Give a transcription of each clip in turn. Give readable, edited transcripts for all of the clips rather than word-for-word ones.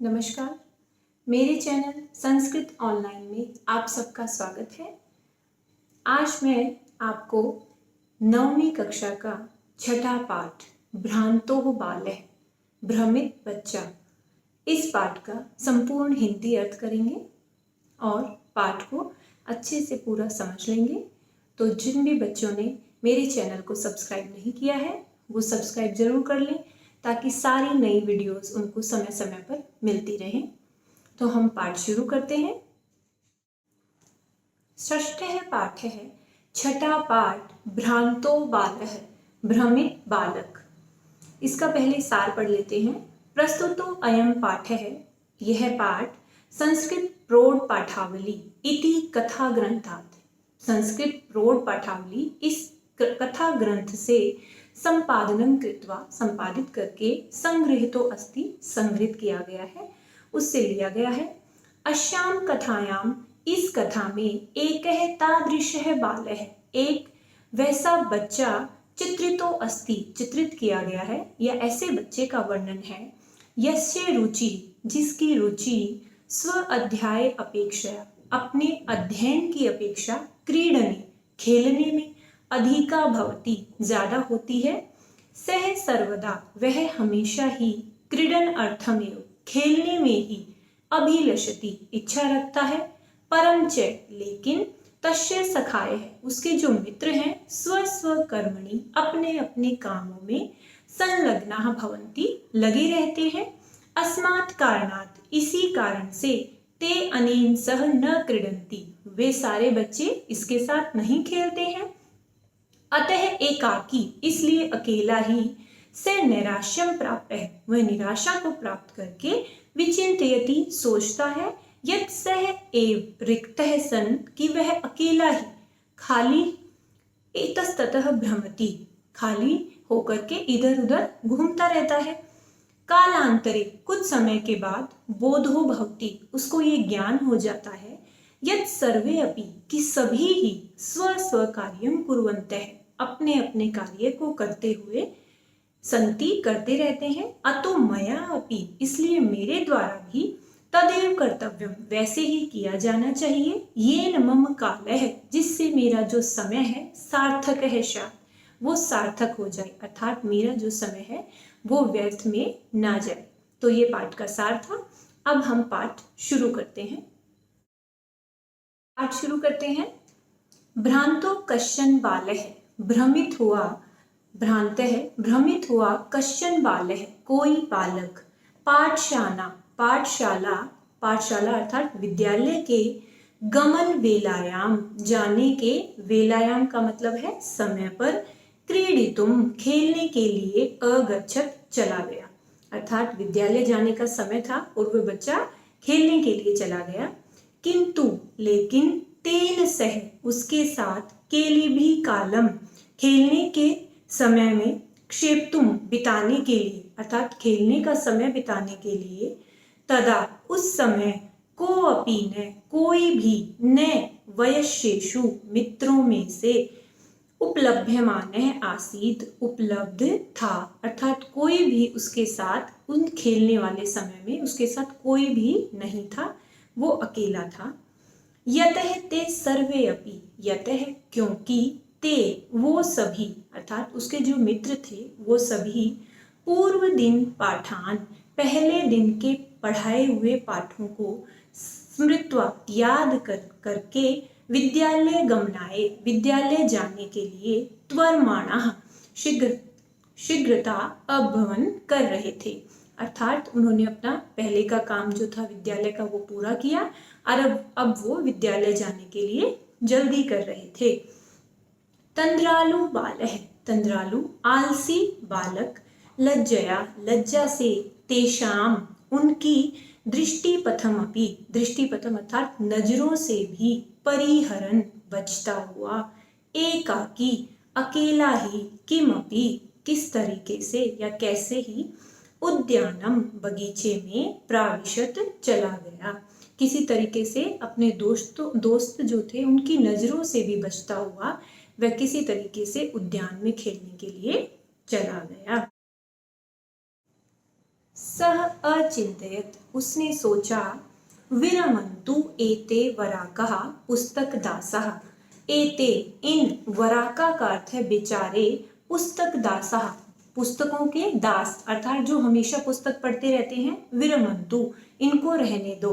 नमस्कार। मेरे channel Sanskrit online में आप सबका स्वागत है। आज मैं आपको 9वीं कक्षा का छठा पाठ भ्रांतो बालः भ्रमित बच्चा, इस पाठ का संपूर्ण हिंदी अर्थ करेंगे और पाठ को अच्छे से पूरा समझ लेंगे। तो जिन भी बच्चों ने मेरे चैनल को सब्सक्राइब नहीं किया है वो सब्सक्राइब जरूर कर लें ताकि सारी नई वीडियोस उनको समय समय पर मिलती रहें। तो हम पाठ शुरू करते हैं। षष्ठः पाठः छठा पाठ भ्रांतो बालः भ्रमित बालक। इसका पहले सार पढ़ लेते हैं। प्रस्तुतो अयं पाठः, यह पाठ संस्कृत प्रौढ़ पाठावली इति कथा ग्रंथात्, संस्कृत प्रौढ़ पाठावली इस कथा ग्रंथ से संपादनं कृत्वा, संपादित करके, संगृहीतो अस्ति, संग्रहित किया गया है, उससे लिया गया है। अस्यां कथायां, इस कथा में एकः तादृशः बालः, एक वैसा बच्चा चित्रितो अस्ति, चित्रित किया गया है, या ऐसे बच्चे का वर्णन है। यस्य रुचि, जिसकी रुचि स्व अध्याय अपेक्षा, अपने अध्ययन की अपेक्षा, क्रीडने, खेलने में, अधिका भवति, ज्यादा होती है। सह सर्वदा, वह हमेशा ही, क्रीडन अर्थमेव, खेलने में ही, अभिलषति, इच्छा रखता है। परम च, लेकिन, तस्य सखाय है, उसके जो मित्र हैं, स्व स्व कर्मणि, अपने अपने कामों में, संलग्नाः भवन्ति, लगे रहते हैं। अस्मात् कारणात्, इसी कारण से, ते अनेन सह न क्रीडन्ति, वे सारे बच्चे इसके साथ नहीं खेलते हैं। अतः एकाकी, इसलिए अकेला ही, से नैराश्यम प्राप्त है, वह निराशा को प्राप्त करके, विचिंतयति, सोचता है, यत् सह एव रिक्तः सन, कि वह अकेला ही, खाली, इतस्ततः भ्रमति, खाली होकर के इधर उधर घूमता रहता है। कालांतरे, कुछ समय के बाद, बोधो भवति, उसको ये ज्ञान हो जाता है, यत् सर्वे अपि, कि सभी ही, स्व स्व कार्यं कुर्वन्तः, अपने अपने कार्य को करते हुए, संति, करते रहते हैं। अतो मया अपि, इसलिए मेरे द्वारा भी, तदेव कर्तव्यम, वैसे ही किया जाना चाहिए। येन मम कालः, जिससे मेरा जो समय है, सार्थक है स्यात्, वो सार्थक हो जाए, अर्थात मेरा जो समय है वो व्यर्थ में ना जाए। तो ये पाठ का सार था। अब हम पाठ शुरू करते हैं। पाठ शुरू करते हैं। भ्रांतो कश्चन बालः, भ्रमित हुआ, भ्रांतः, भ्रमित हुआ, कश्चन बालः, कोई बालक, पाठशाला, पाठशाला, पाठशाला अर्थात विद्यालय के, गमन वेलायाम, जाने के, वेलायाम का मतलब है समय पर, क्रीडितुम, खेलने के लिए, अगच्छत, चला गया, अर्थात विद्यालय जाने का समय था और वह बच्चा खेलने के लिए चला गया। किंतु, लेकिन, तेन सह, उसके साथ, केली भी कालम, खेलने के समय में, क्षेप्तुम, बिताने के लिए, अर्थात खेलने का समय बिताने के लिए, तदा, उस समय, को अपि न, कोई भी, न, वयस्येषु, मित्रों में से, उपलभ्यमानः आसीत्, उपलब्ध था, अर्थात कोई भी उसके साथ, उन खेलने वाले समय में उसके साथ कोई भी नहीं था, वो अकेला था। यतः ते सर्वे अपि, यतः, क्योंकि, ते, वो सभी, अर्थात उसके जो मित्र थे वो सभी, पूर्व दिन पाठान, पहले दिन के पढ़ाए हुए पाठों को, स्मृत्वा, याद करके, विद्यालय गमनाय, विद्यालय जाने के लिए, त्वरमाणाः, शीघ्रता अभवन, कर रहे थे, अर्थात उन्होंने अपना पहले का काम जो था विद्यालय का वो पूरा किया और अब वो विद्यालय जाने के लिए जल्दी कर रहे थे। तंद्रालु बालः, तंद्रालु, आलसी बालक, लज्जया, लज्जा से, तेषाम, उनकी, दृष्टिपथम अपि, दृष्टिपथम अर्थात नजरों से भी, परिहरन, बचता हुआ, एकाकी, अकेला ही, किमपि, किस तरीके से या कैसे ही, उद्यानम, बगीचे में, प्राविशत, चला गया, किसी तरीके से अपने दोस्त जो थे उनकी नजरों से भी बचता हुआ वह किसी तरीके से उद्यान में खेलने के लिए चला गया। सह अचिंतयत, उसने सोचा, विरमन्तु एते वराकः पुस्तक दासः। एते, इन, वराका का अर्थ है बेचारे, पुस्तक दासः, पुस्तकों के दास अर्थात जो हमेशा पुस्तक पढ़ते रहते हैं, विरमन्तु, इनको रहने दो।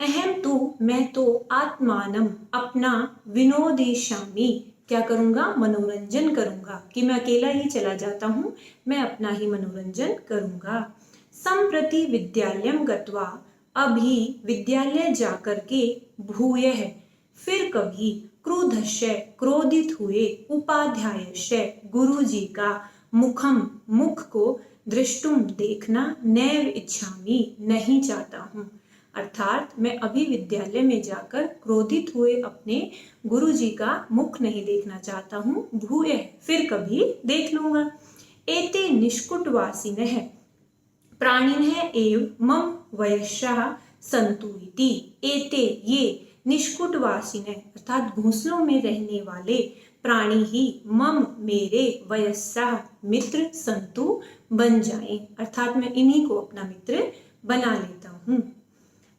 अहम तो, मैं तो, आत्मानम, अपना, विनोदेशामि, क्या करूंगा, मनोरंजन करूंगा, कि मैं अकेला ही चला जाता हूँ, मैं अपना ही मनोरंजन करूंगा। संप्रति विद्यालयम गत्वा, अभी विद्यालय जाकर के, भूयः, फिर कभी, क्रुद्धस्य, क्रोधित हुए, उपाध्यायस्य, गुरुजी का, मुखम, मुख को, दृष्टुम, देखना, नैव इच्छामि, नहीं चाहता हूँ, अर्थात मैं अभी विद्यालय में जाकर क्रोधित हुए अपने गुरुजी का मुख नहीं देखना चाहता हूँ, भूय, फिर कभी देख लूंगा। एते निष्कुटवासिनः प्राणिनः एव मम वयस्याः सन्तु इति। एते, ये, निष्कुटवासिनः अर्थात घोंसलों में रहने वाले, प्राणी ही, मम, मेरे, वयस्याः मित्र, सन्तु, बन जाएं, अर्थात मैं इन्हीं को अपना मित्र बना लेता हूँ।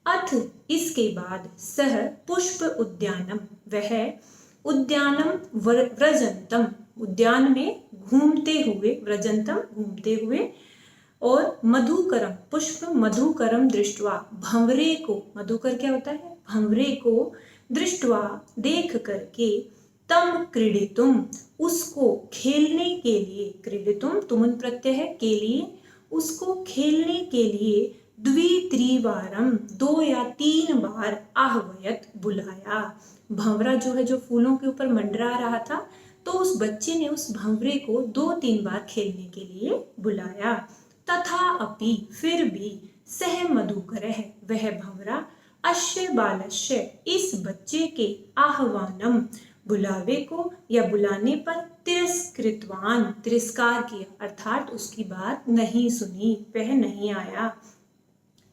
अथ, इसके बाद, सह पुष्प उद्यानम, वह उद्यानम व्रजंतम, उद्यान में घूमते हुए, व्रजंतम, घूमते हुए, और मधुकरम, पुष्प मधुकरम दृष्टवा, भंवरे को, मधुकर क्या होता है, भंवरे को, दृष्टवा, देख करके, तम क्रीडितुम, उसको खेलने के लिए, क्रीडितुम तुमुन प्रत्यय है, के लिए, उसको खेलने के लिए, द्वित्रिवारम, 2 या 3 बार, आहवयत, बुलाया। भंवरा जो है, जो फूलों के ऊपर मंडरा रहा था, तो उस बच्चे ने उस भंवरे को 2-3 बार खेलने के लिए बुलाया। तथा अपि, फिर भी, सह मधुकरः, वह भंवरा, अश्य बालस्य, इस बच्चे के, आह्वानम, बुलावे को या बुलाने पर, तिरस्कृतवान, तिरस्कार किया, अर्थात उसकी बात नहीं सुनी, वह नहीं आया।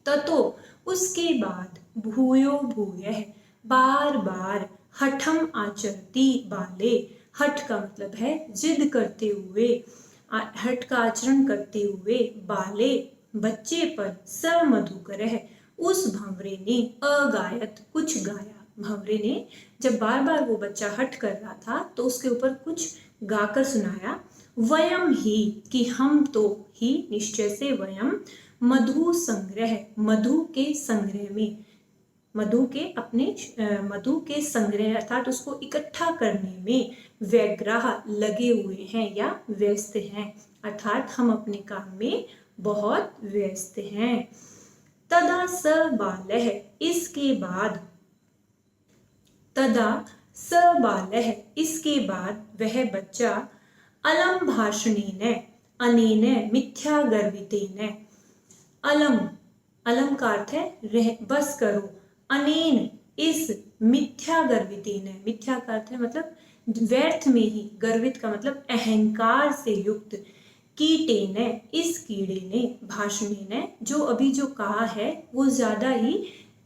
ततो, उसके बाद, भूयो भूयः, बार बार, हठम आचरती बाले, हठ का मतलब है जिद करते हुए, हठ का आचरण करते हुए, बाले, बच्चे पर, स मधुकरः, उस भंवरे ने, अगायत, कुछ गाया, भंवरे ने जब बार बार वो बच्चा हठ कर रहा था तो उसके ऊपर कुछ गाकर सुनाया। वयम ही, कि हम तो, ही निश्चय से, वयम, मधु संग्रह, मधु के संग्रह में, मधु के अपने, मधु के संग्रह अर्थात उसको इकट्ठा करने में, व्यग्रह, लगे हुए हैं या व्यस्त हैं, अर्थात हम अपने काम में बहुत व्यस्त हैं। तदा स बालः, इसके बाद, तदा स बालः, इसके बाद, वह बच्चा, अलम भाषणेन, अनेन मिथ्या गर्वितेन, अलम, अलम का अर्थ है रह, बस करो, अनेन, इस, मिथ्या गर्वितेन, मिथ्या का अर्थ है मतलब व्यर्थ में ही, गर्वित का मतलब अहंकार से युक्त, कीटेन, इस कीड़े ने, भाषणेन, जो अभी जो कहा है वो ज्यादा ही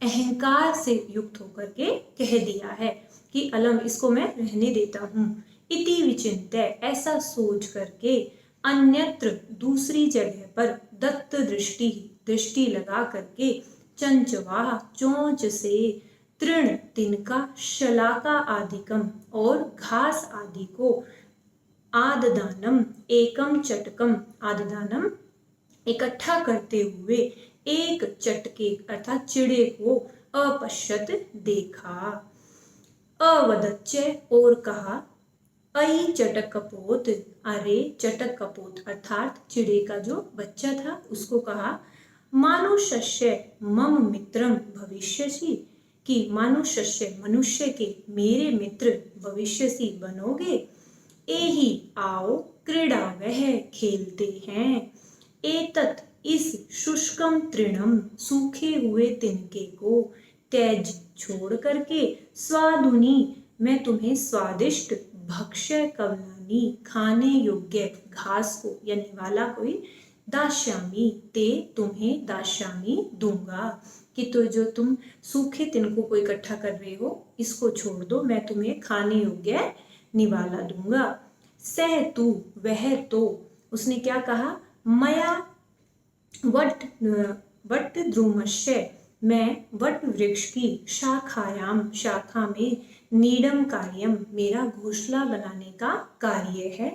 अहंकार से युक्त होकर के कह दिया है कि अलम, इसको मैं रहने देता हूँ। इति विचिन्त्य, ऐसा सोच करके, अन्यत्र, दूसरी जगह पर, दत्त दृष्टि, दृष्टि लगा करके, चंचवाह, चोंच से, तृण, तिनका, शलाका आदिकम, और घास आदि को, आददानम, एकम चटकम, आददानम, इकट्ठा करते हुए, एक चटके अर्थात चिड़े को, अपश्यत, देखा। अवदच्च, और कहा, अई चटक कपोत, अरे चटक कपोत अर्थात चिड़े का जो बच्चा था उसको कहा, मानुष्य मम मित्रम भविष्यसि, कि मानुष्य, मनुष्य के, मेरे मित्र, भविष्यसि, बनोगे। एहि, आओ, क्रीड़ा, वह खेलते हैं, एतत्, इस, शुष्कम तृणम, सूखे हुए तिनके को, त्यज, छोड़ करके, स्वादुनी, मैं तुम्हें स्वादिष्ट, भक्ष्य कवलानी, खाने योग्य, घास को या निवाला कोई, दास्यामी, ते, तुम्हें, दास्यामी, दूंगा, कि तो जो तुम सूखे तिनकों को इकट्ठा कर रहे हो इसको छोड़ दो, मैं तुम्हें खाने योग्य निवाला दूंगा। सह तू, वह तो, उसने क्या कहा, मया वट वट द्रुमस्य, मैं वट वृक्ष की शाखायाम, शाखा में, नीडम कार्यम, मेरा घोंसला बनाने का कार्य है,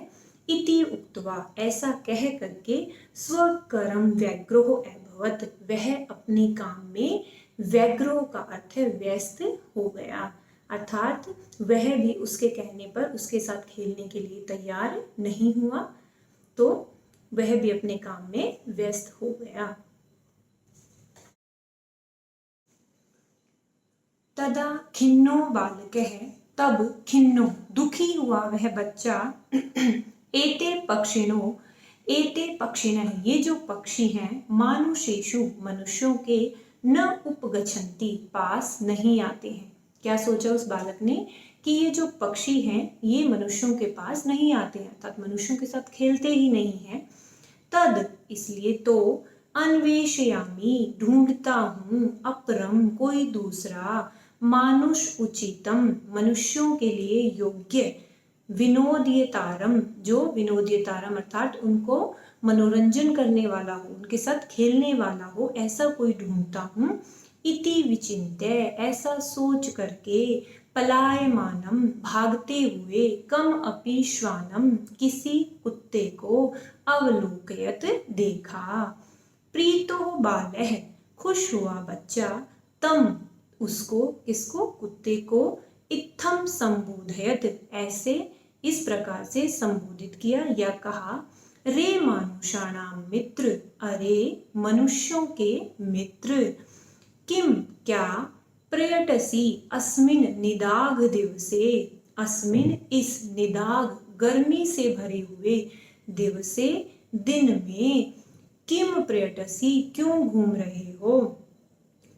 इति उक्त्वा, ऐसा कह करके, स्वकरम व्यग्रो अभवत, वह अपने काम में, व्यग्रो का अर्थ है व्यस्त हो गया, अर्थात वह भी उसके कहने पर उसके साथ खेलने के लिए तैयार नहीं हुआ, तो वह भी अपने काम में व्यस्त हो गया। तदा खिन्नो बालकः, तब खिन्नो दुखी हुआ वह बच्चा, एते पक्षिणो, एते पक्षिणः, ये जो पक्षी हैं, मानुषेषु, मनुष्यों के, न उपगच्छन्ति, पास नहीं आते हैं। क्या सोचा उस बालक ने कि ये जो पक्षी हैं ये मनुष्यों के पास नहीं आते हैं, अर्थात मनुष्यों के साथ खेलते ही नहीं हैं। तद, इसलिए, तो अन्वेषयामी, ढूंढता हूँ, अपरम, कोई दूसरा, मानुष उचितम, मनुष्यों के लिए योग्य, विनोदियतारम, जो विनोदियतारम अर्थात उनको मनोरंजन करने वाला हो, उनके साथ खेलने वाला हो, ऐसा कोई ढूंढता हूँ। इति विचिन्त्य, ऐसा सोच करके, पलायमानम, भागते हुए, कम अपि श्वानम, किसी कुत्ते को, अवलोकयत, देखा, प्रीतो बालः, खुश हुआ बच्चा, तम, उसको, किसको, कुत्ते को, इत्थम संबोधयत, ऐसे, इस प्रकार से संबोधित किया या कहा, रे मानुषाणाम मित्र, अरे मनुष्यों के मित्र, किम, क्या, प्रयटसी, अस्मिन निदाघ दिवसे, अस्मिन, इस, निदाघ, गर्मी से भरे हुए, दिवसे, दिन में, किम प्रयटसी, क्यों घूम रहे हो,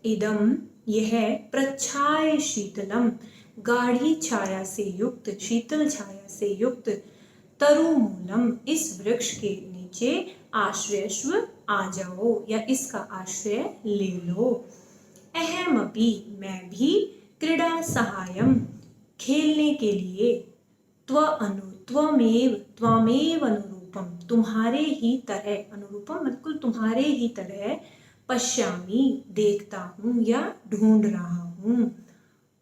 इदम, यह, प्रच्छाय शीतलम, गाढ़ी छाया से युक्त, शीतल छाया से युक्त, तरुमूलम, इस वृक्ष के नीचे, आश्रयस्व, आ जाओ या इसका आश्रय ले लो, अहमपि, मैं भी, क्रीड़ा सहायम, खेलने के लिए, त्वमेव, त्वमेव अनुरूपम, तुम्हारे ही तरह, अनुरूपम मतलब तुम्हारे ही तरह, पश्यामी, देखता हूँ या ढूंढ रहा हूँ,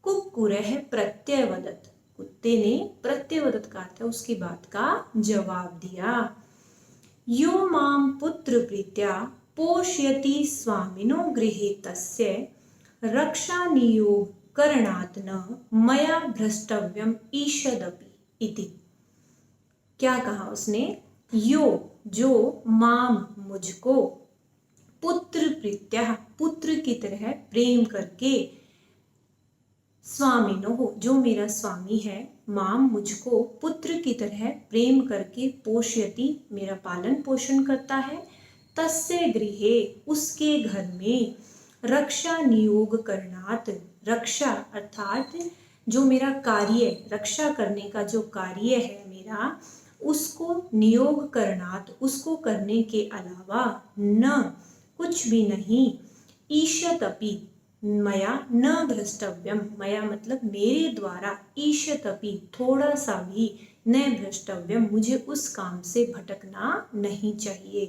कुक्कुरः प्रत्यवदत्, कुत्ते ने प्रत्यवदत् का अर्थ उसकी बात का जवाब दिया, यो माम पुत्र प्रीत्या पोषयति स्वामिनो गृहे तस्य रक्षा नियोग करणात् न मया भ्रष्टव्यम ईषदपि इति। क्या कहा उसने, यो, जो, माम, मुझको, पुत्र प्रीत्या, पुत्र की तरह प्रेम करके, स्वामिनो, जो मेरा स्वामी है, माम, मुझको, पुत्र की तरह प्रेम करके, पोषयति, मेरा पालन पोषण करता है, तस्य गृहे, उसके घर में, रक्षा नियोग करणात्, रक्षा अर्थात जो मेरा कार्य, रक्षा करने का जो कार्य है मेरा, उसको नियोग करणात्, उसको करने के अलावा, न, कुछ भी नहीं, ईशतपि, मया न भ्रष्टव्यम, मया मतलब मेरे द्वारा, ईशतपि, थोड़ा सा भी, न भ्रष्टव्यम, मुझे उस काम से भटकना नहीं चाहिए।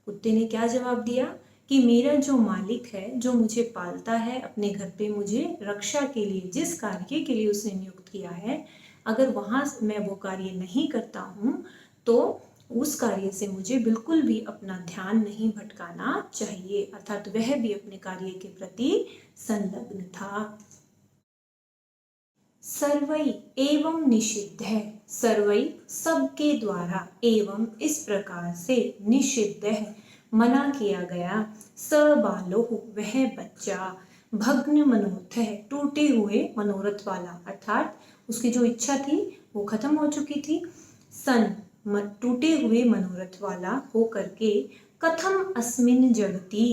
कुत्ते ने क्या जवाब दिया कि मेरा जो मालिक है, जो मुझे पालता है, अपने घर पे मुझे रक्षा के लिए, जिस कार्य के लिए उसने नियुक्त किया है, अगर वहाँ मैं वो कार्य नहीं करता हूँ तो उस कार्य से मुझे बिल्कुल भी अपना ध्यान नहीं भटकाना चाहिए, अर्थात वह भी अपने कार्य के प्रति संलग्न था। सर्वै एवं निषिद्ध है, सर्वै सबके द्वारा, एवं इस प्रकार से, निषिद्ध है मना किया गया, स बालो, वह बच्चा, भग्न मनोरथ है, टूटे हुए मनोरथ वाला, अर्थात उसकी जो इच्छा थी वो खत्म हो चुकी थी, सन, टूटे हुए मनोरथ वाला हो करके, कथम अस्मिन जगति,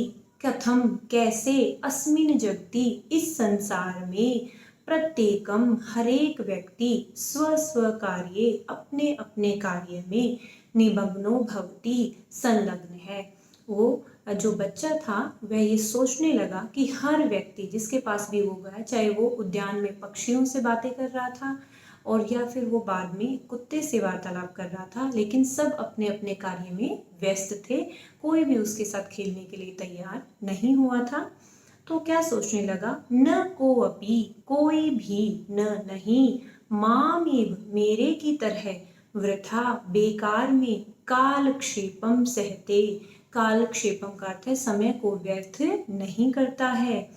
कथम कैसे, अस्मिन जगति इस संसार में, प्रत्येकम हरेक व्यक्ति, स्व स्व कार्ये अपने अपने कार्य में, निमग्नो भवति संलग्न है। वो जो बच्चा था वह ये सोचने लगा कि हर व्यक्ति जिसके पास भी वो गया, चाहे वो उद्यान में पक्षियों से बातें कर रहा था और या फिर वो बाद में कुत्ते से वार्तालाप कर रहा था, लेकिन सब अपने अपने कार्य में व्यस्त थे, कोई भी उसके साथ खेलने के लिए तैयार नहीं हुआ था। तो क्या सोचने लगा, न कोऽपि, कोई भी, न नहीं, मामेव, मेरे की तरह, वृथा, बेकार में, कालक्षेपम सहते, कालक्षेपम का अर्थ है समय को व्यर्थ नहीं करता है।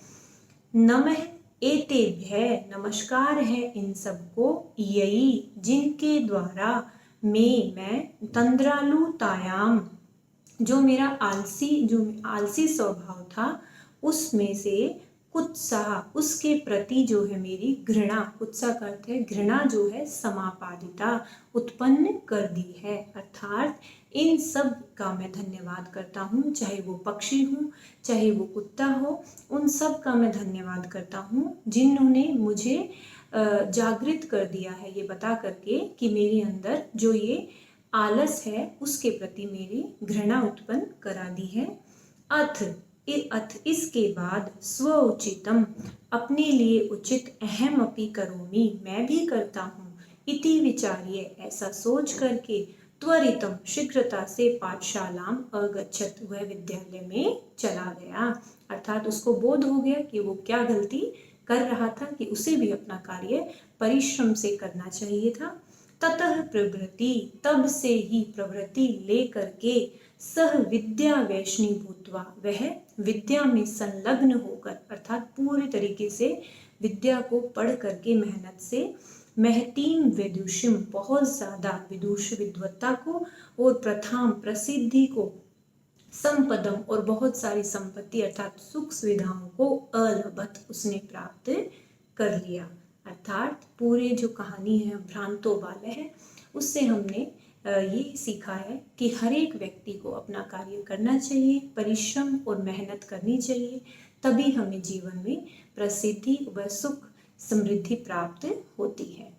नमः एतेभ्यः, नमस्कार है इन सबको, यही, जिनके द्वारा, मैं तंद्रालुतायाम, जो मेरा आलसी स्वभाव था उसमें से, कुत्साह, उसके प्रति जो है मेरी घृणा, कुत्सा का अर्थ है घृणा, जो है समापादिता, उत्पन्न कर दी है। अर्थात इन सब का मैं धन्यवाद करता हूँ, चाहे वो पक्षी हो, चाहे वो कुत्ता हो, उन सब का मैं धन्यवाद करता हूँ जिन्होंने मुझे जागृत कर दिया है, ये बता करके कि मेरे अंदर जो ये आलस है उसके प्रति मेरी घृणा उत्पन्न करा दी है। अथ इसके बाद, स्वउचितम, अपने लिए उचित, अहम अपि करोमि, मैं भी करता हूँ, इति विचार्य, ऐसा सोच करके, त्वरितम, शीघ्रता से, पाठशालाम अगच्छत, वह विद्यालय में चला गया। अर्थात उसको बोध हो गया कि वो क्या गलती कर रहा था, कि उसे भी अपना कार्य परिश्रम से करना चाहिए था। ततः प्रवृत्ति, तब से ही प्रवृत्ति लेकर के, सह विद्या वैष्णी भूत्वा, वह विद्या में संलग्न होकर, अर्थात पूरी तरीके से विद्या को पढ़ करके मेहनत से, महतीम विदुषिम, बहुत ज्यादा विदुष विद्वत्ता को, और प्रथाम, प्रसिद्धि को, संपदम, और बहुत सारी संपत्ति अर्थात सुख सुविधाओं को, अलभत, उसने प्राप्त कर लिया। अर्थात पूरे जो कहानी है भ्रांतो बाल है, उससे हमने ये सीखा है कि हर एक व्यक्ति को अपना कार्य करना चाहिए, परिश्रम और मेहनत करनी चाहिए, तभी हमें जीवन में प्रसिद्धि व सुख समृद्धि प्राप्त होती है।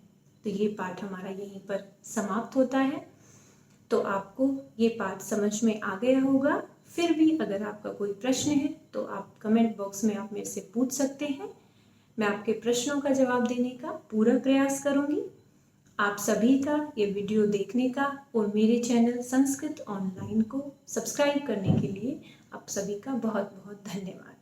तो ये पाठ हमारा यहीं पर समाप्त होता है। तो आपको ये पाठ समझ में आ गया होगा। फिर भी अगर आपका कोई प्रश्न है तो आप कमेंट बॉक्स में आप मेरे से पूछ सकते हैं। मैं आपके प्रश्नों का जवाब देने का पूरा प्रयास करूंगी। आप सभी का ये वीडियो देखने का और मेरे चैनल संस्कृत ऑनलाइन को सब्सक्राइब करने के लिए आप सभी का बहुत बहुत धन्यवाद।